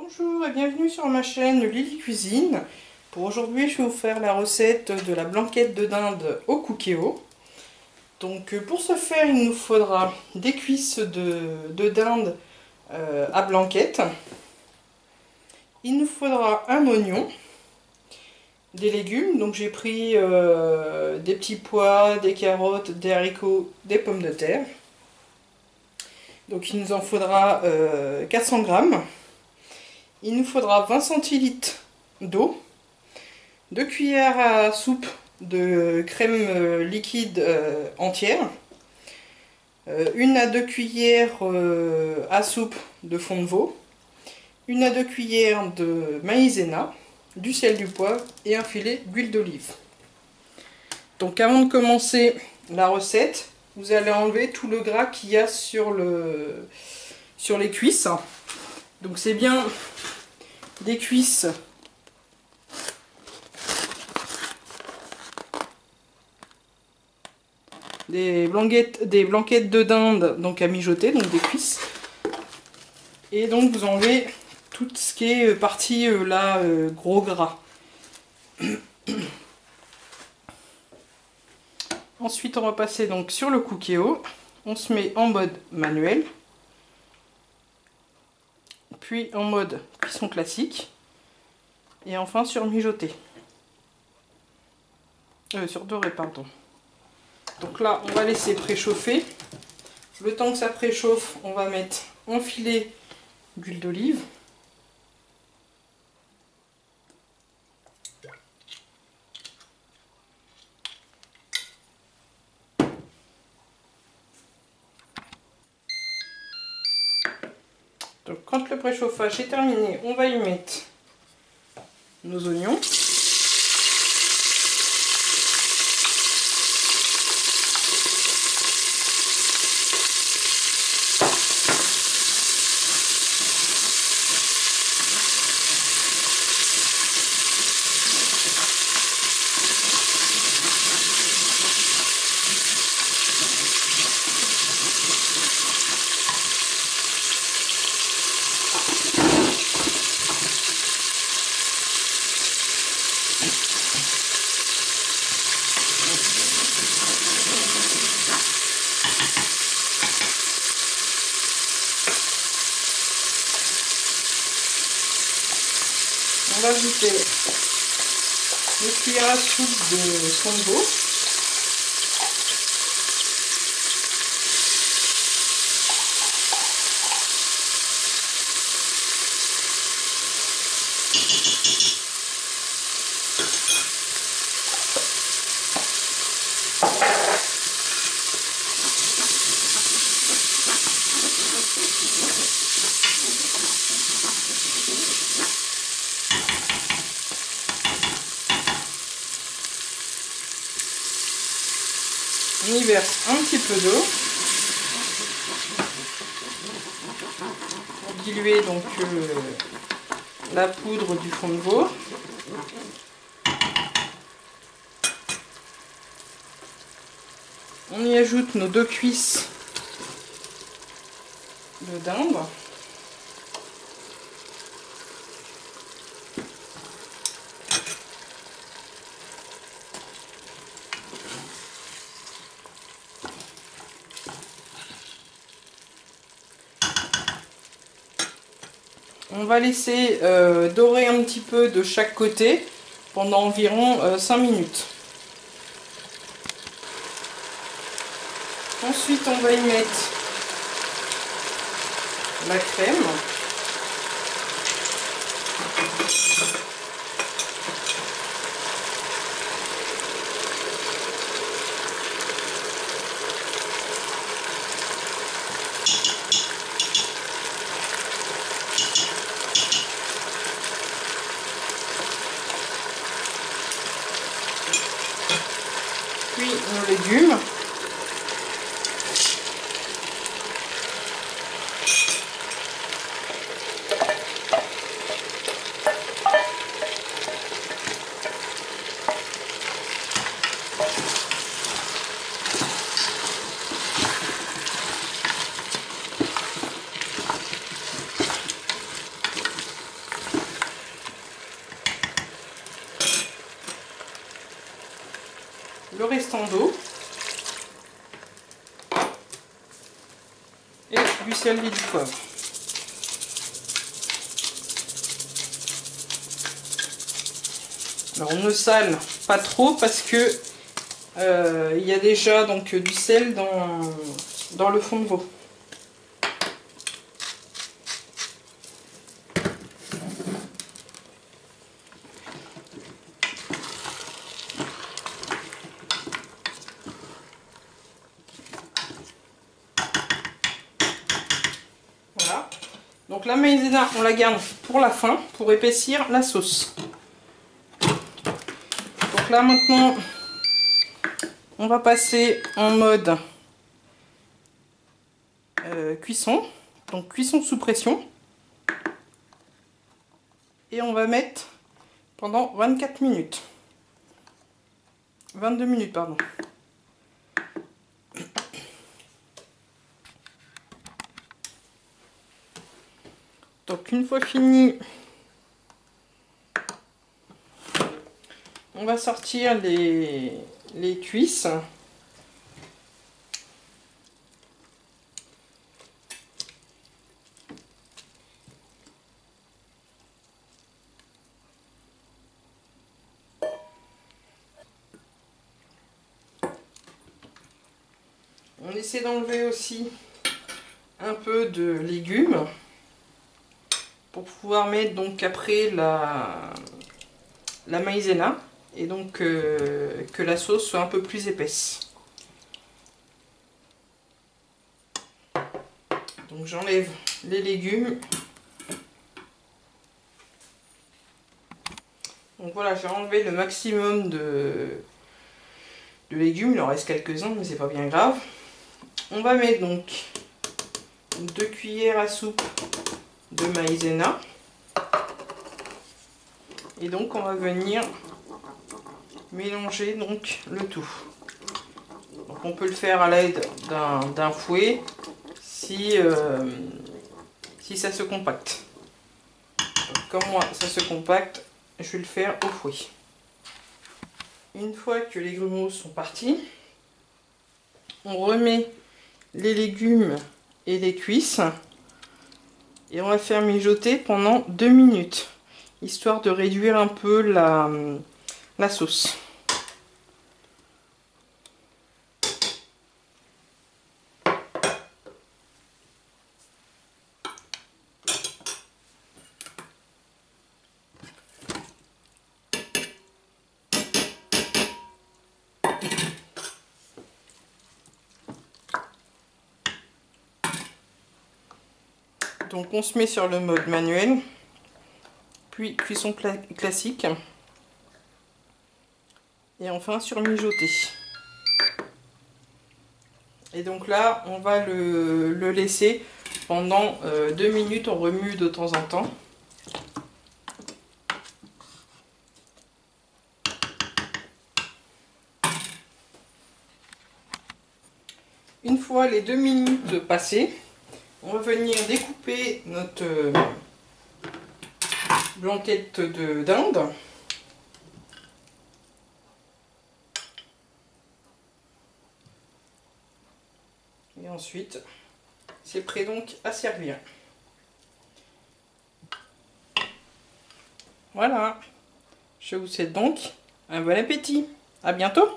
Bonjour et bienvenue sur ma chaîne Lily Cuisine. Pour aujourd'hui, je vais vous faire la recette de la blanquette de dinde au cookéo. Donc pour ce faire, il nous faudra des cuisses de dinde à blanquette. Il nous faudra un oignon, des légumes. Donc j'ai pris des petits pois, des carottes, des haricots, des pommes de terre. Donc il nous en faudra 400 grammes. Il nous faudra 20 centilitres d'eau, 2 cuillères à soupe de crème liquide entière, 1 à 2 cuillères à soupe de fond de veau, 1 à 2 cuillères de maïzena, du sel, du poivre et un filet d'huile d'olive. Donc avant de commencer la recette, vous allez enlever tout le gras qu'il y a sur les cuisses. Donc c'est bien des cuisses des blanquettes de dinde donc à mijoter, donc des cuisses. Et donc vous enlevez tout ce qui est partie là gros gras. Ensuite on va passer donc sur le cookéo. On se met en mode manuel, puis en mode cuisson classique, et enfin sur mijoter. Sur doré, pardon. Donc là, on va laisser préchauffer. Le temps que ça préchauffe, on va mettre un filet d'huile d'olive. Donc quand le préchauffage est terminé, on va y mettre nos oignons. On va ajouter 2 cuillères à soupe de fond de veau. On y verse un petit peu d'eau pour diluer donc la poudre du fond de veau. On y ajoute nos 2 cuisses de dinde. On va laisser dorer un petit peu de chaque côté pendant environ 5 minutes. Ensuite, on va y mettre la crème. Puis nos légumes. restant d'eau et du sel et du poivre. Alors on ne sale pas trop parce que il y a déjà donc du sel dans le fond de veau. Voilà. Donc la maïzena, on la garde pour la fin, pour épaissir la sauce. Donc là maintenant, on va passer en mode cuisson, donc cuisson sous pression. Et on va mettre pendant 24 minutes. 22 minutes, pardon. Donc une fois fini, on va sortir les cuisses. On essaie d'enlever aussi un peu de légumes pour pouvoir mettre donc après la maïzena et donc que la sauce soit un peu plus épaisse. Donc j'enlève les légumes. Donc voilà, j'ai enlevé le maximum de légumes, il en reste quelques-uns mais c'est pas bien grave. On va mettre donc 2 cuillères à soupe de maïzena. Et donc on va venir mélanger donc le tout. Donc on peut le faire à l'aide d'un fouet si ça se compacte. Donc, comme moi ça se compacte, je vais le faire au fouet. Une fois que les grumeaux sont partis, on remet les légumes et les cuisses et on va faire mijoter pendant 2 minutes, histoire de réduire un peu la sauce. Donc on se met sur le mode manuel, puis cuisson classique, et enfin sur mijoter. Et donc là, on va le laisser pendant 2 minutes, on remue de temps en temps. Une fois les 2 minutes passées, on va venir découper notre blanquette de dinde. Et ensuite, c'est prêt donc à servir. Voilà. Je vous souhaite donc un bon appétit. À bientôt.